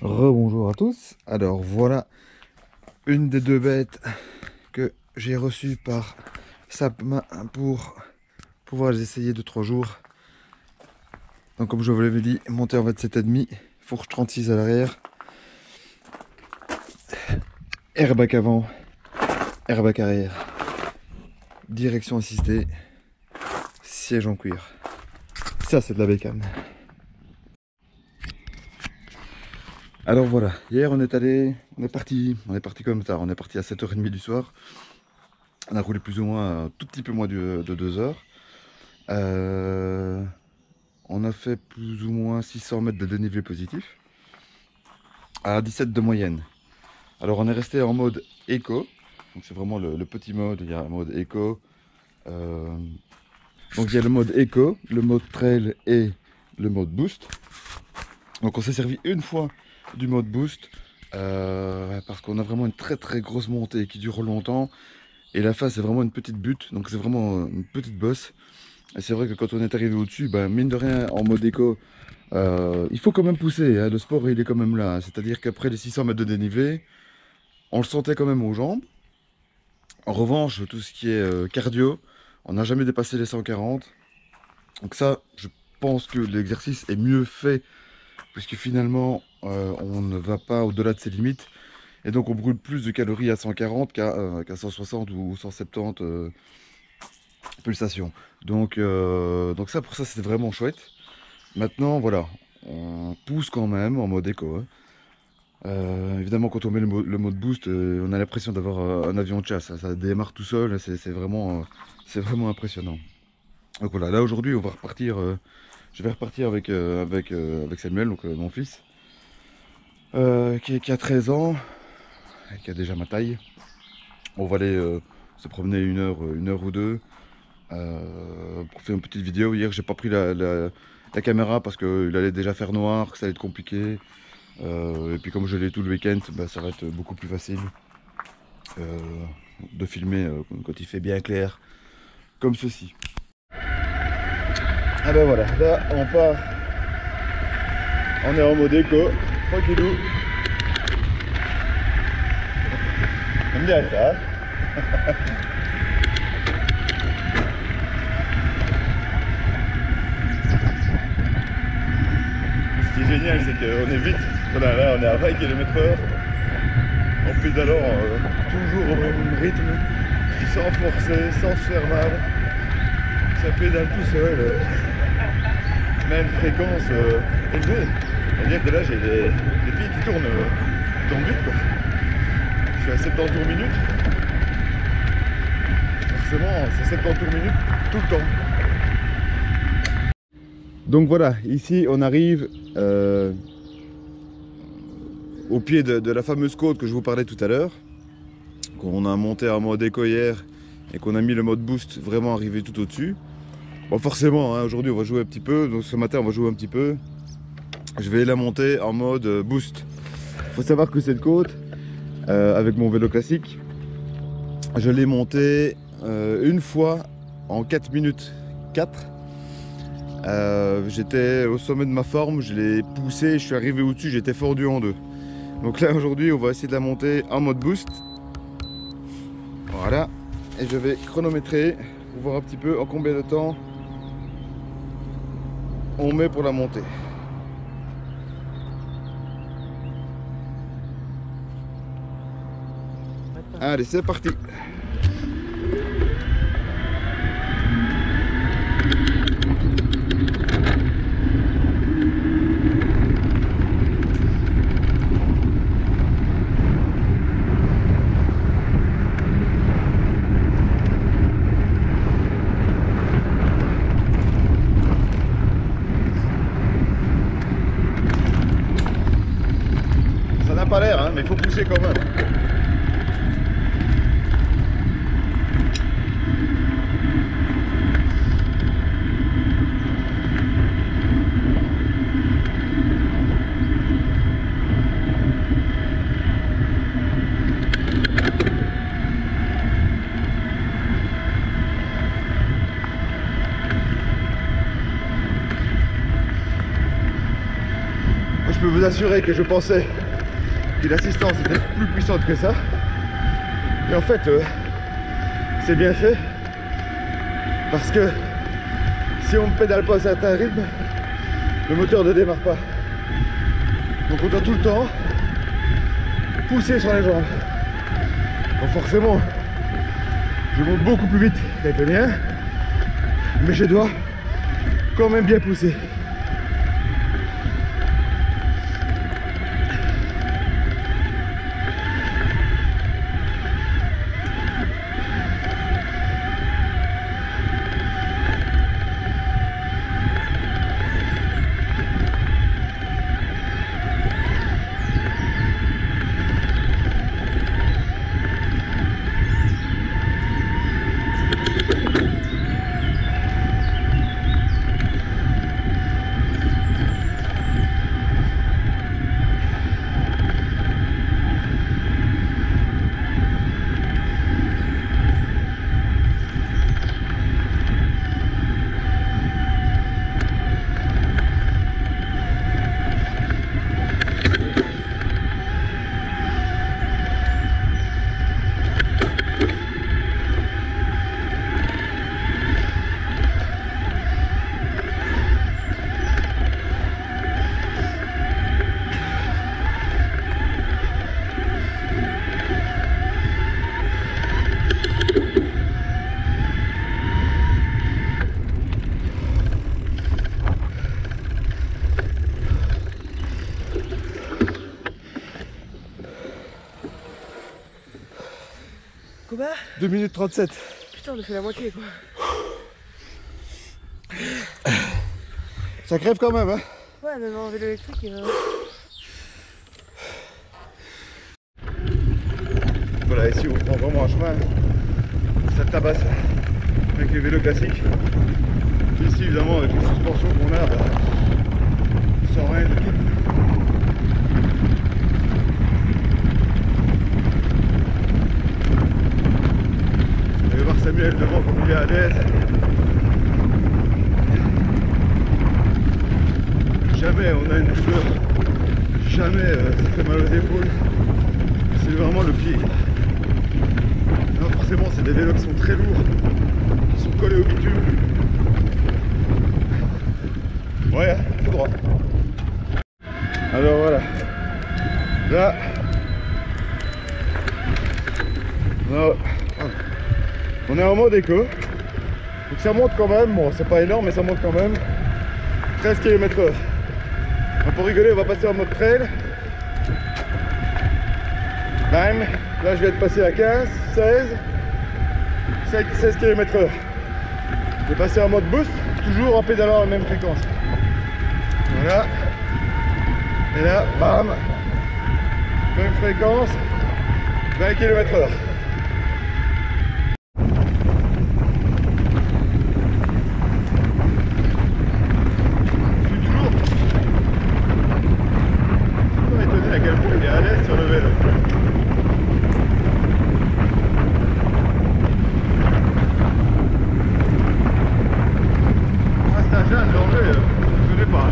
Rebonjour à tous. Alors voilà une des deux bêtes que j'ai reçues par Sapma pour pouvoir les essayer 2-3 jours. Donc comme je vous l'avais dit, monter en 27,5, fourche 36 à l'arrière, airbag avant, airbag arrière, direction assistée, siège en cuir. Ça c'est de la bécane. Alors voilà, hier on est parti comme tard, on est parti à 7h30 du soir. On a roulé plus ou moins un tout petit peu moins de 2 heures. On a fait plus ou moins 600 mètres de dénivelé positif à 17 de moyenne. Alors on est resté en mode éco, donc c'est vraiment le petit mode. Il y a un mode éco, donc il y a le mode éco, le mode trail et le mode boost. Donc on s'est servi une fois du mode boost parce qu'on a vraiment une très grosse montée qui dure longtemps et la fin c'est vraiment une petite butte, donc c'est vraiment une petite bosse. Et c'est vrai que quand on est arrivé au-dessus, ben, mine de rien en mode éco, il faut quand même pousser, hein, le sport il est quand même là, hein. C'est-à-dire qu'après les 600 mètres de dénivelé, on le sentait quand même aux jambes. En revanche, tout ce qui est cardio, on n'a jamais dépassé les 140. Donc ça, je pense que l'exercice est mieux fait, puisque finalement, on ne va pas au-delà de ses limites. Et donc on brûle plus de calories à 140 qu'à 160 ou 170 pulsations. Donc ça, pour ça, c'est vraiment chouette. Maintenant, voilà, on pousse quand même en mode éco, hein. Évidemment, quand on met le mode boost, on a l'impression d'avoir un avion de chasse, hein. Ça démarre tout seul, c'est vraiment impressionnant. Donc voilà, là aujourd'hui, on va repartir. Je vais repartir avec Samuel, donc mon fils, qui a 13 ans, et qui a déjà ma taille. On va aller se promener une heure ou deux pour faire une petite vidéo. Hier, j'ai pas pris la caméra parce qu'il allait déjà faire noir, que ça allait être compliqué. Et puis comme je l'ai tout le week-end, bah, ça va être beaucoup plus facile de filmer quand il fait bien clair, comme ceci. Ah ben voilà, là on part, on est en mode éco, tranquillou. J'aime bien ça. Ce qui est génial, c'est qu'on est vite. Voilà, là on est à 20 km/h. En pédalant toujours au même rythme, sans forcer, sans se faire mal. Ça pédale tout seul. Même fréquence élevée. C'est-à-dire que là j'ai les pieds qui tournent vite quoi. Je suis à 70 tours minute. Forcément c'est 70 tours minute tout le temps. Donc voilà, ici on arrive au pied de la fameuse côte que je vous parlais tout à l'heure. Qu'on a monté en mode éco hier et qu'on a mis le mode boost vraiment arrivé tout au-dessus. Bon forcément, hein, aujourd'hui on va jouer un petit peu, donc ce matin on va jouer un petit peu. Je vais la monter en mode boost. Il faut savoir que cette côte, avec mon vélo classique, je l'ai montée une fois en 4 minutes 4. J'étais au sommet de ma forme, je l'ai poussé, je suis arrivé au-dessus, j'étais fendu en deux. Donc là aujourd'hui on va essayer de la monter en mode boost. Voilà, et je vais chronométrer pour voir un petit peu en combien de temps on met pour la montée. Allez, c'est parti. Ça n'a pas l'air, hein, mais il faut pousser quand même. peux vous assurer que je pensais que l'assistance était plus puissante que ça. Et en fait, c'est bien fait. Parce que si on ne pédale pas à un certain rythme, le moteur ne démarre pas. Donc on doit tout le temps pousser sur les jambes. Donc forcément, je monte beaucoup plus vite qu'avec le mien, mais je dois quand même bien pousser. Combien? 2 minutes 37. Putain, on a fait la moitié quoi. Ça crève quand même, hein? Ouais, même en vélo électrique. Voilà, ici on prend vraiment un chemin, ça tabasse avec les vélos classiques. Ici évidemment avec les suspensions qu'on a, bah, sans rien du tout. Vous allez voir Samuel devant comme il est à l'aise. Jamais on a une douleur, jamais ça fait mal aux épaules. C'est vraiment le pied. Non, forcément, c'est des vélos qui sont très lourds, qui sont collés au bitume. Ouais, tout droit. Alors voilà. Là, on est en mode éco. Donc ça monte quand même. Bon, c'est pas énorme, mais ça monte quand même. 13 km/h. Pour rigoler, on va passer en mode trail. Bam. Là, je vais être passé à 15, 16 km/h. Je vais passer en mode boost, toujours en pédalant à la même fréquence. Voilà. Et là, bam. Même fréquence, 20 km/h. Je suis toujours étonné à quel point il est à l'aise sur le vélo. Jeanne, l'enlever, je connais pas.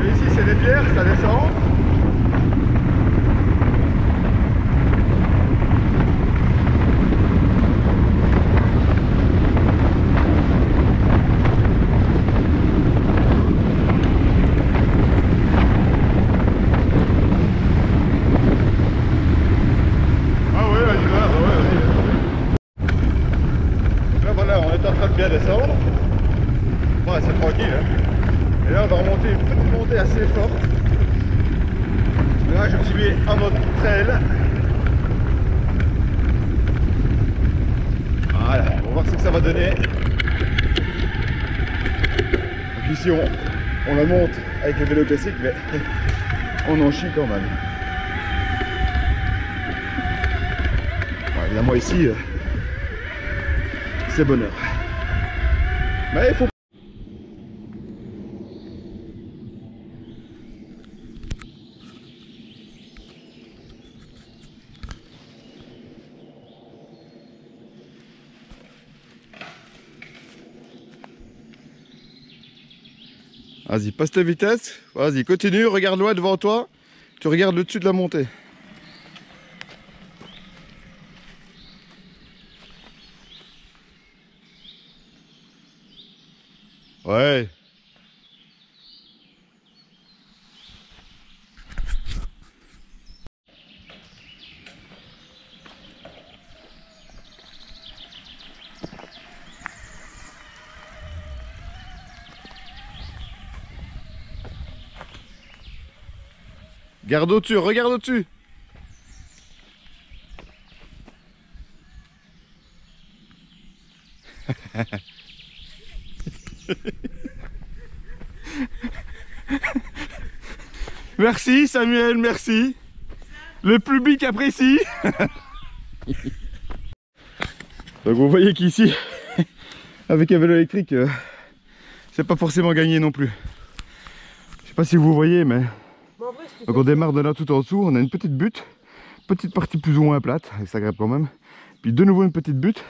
Et ici c'est des pierres, ça descend. Ah ouais, vas-y, vas-y. Là voilà, on est en train de bien descendre. Ouais, c'est tranquille, hein. Et là on va remonter une petite montée assez forte. Là je me suis mis en mode trail. Voilà, on va voir ce que ça va donner. Donc ici on la monte avec le vélo classique, mais on en chie quand même. Bon, évidemment ici c'est bonheur. Mais il faut. Vas-y, passe ta vitesse. Vas-y, continue, regarde loin devant toi. Tu regardes le dessus de la montée. Ouais. Garde au-dessus, regarde au-dessus. Merci Samuel, merci. Le public apprécie. Donc vous voyez qu'ici, avec un vélo électrique, c'est pas forcément gagné non plus. Je sais pas si vous voyez, mais... Mais en vrai, Donc on démarre de là tout en dessous, on a une petite butte, petite partie plus ou moins plate, et ça grimpe quand même. Puis de nouveau une petite butte.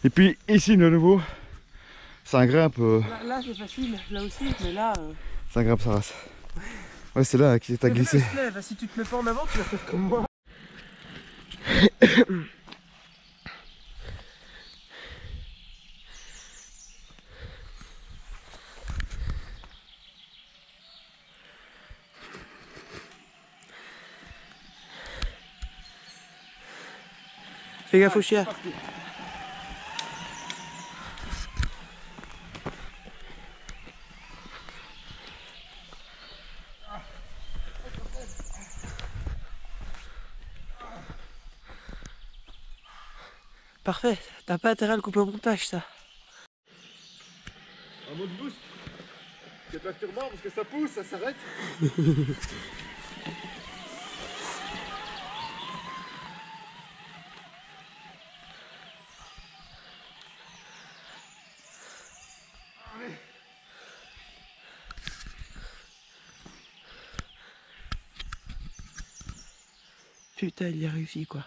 Et puis ici de nouveau, ça grimpe. Là c'est facile, là aussi, mais là. Ça grimpe sa race. Ouais, c'est là qui t'a glissé. Se lève. Si tu te mets pas en avant, tu vas faire comme moi. Fais gaffe au chien. Parfait, t'as pas intérêt à le couper au montage ça. Un mode boost. C'est perturbant parce que ça pousse, ça s'arrête. Putain, il y a réussi quoi.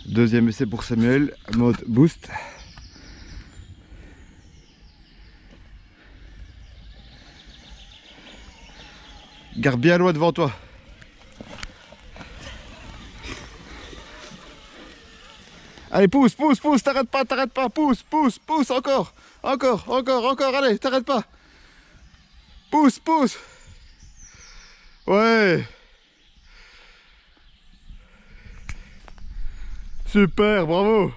Deuxième essai pour Samuel, mode boost. Garde bien loin devant toi. Allez, pousse, pousse, pousse, t'arrêtes pas, pousse, pousse, pousse, encore, allez, t'arrêtes pas. Pousse, pousse. Ouais. Super, bravo.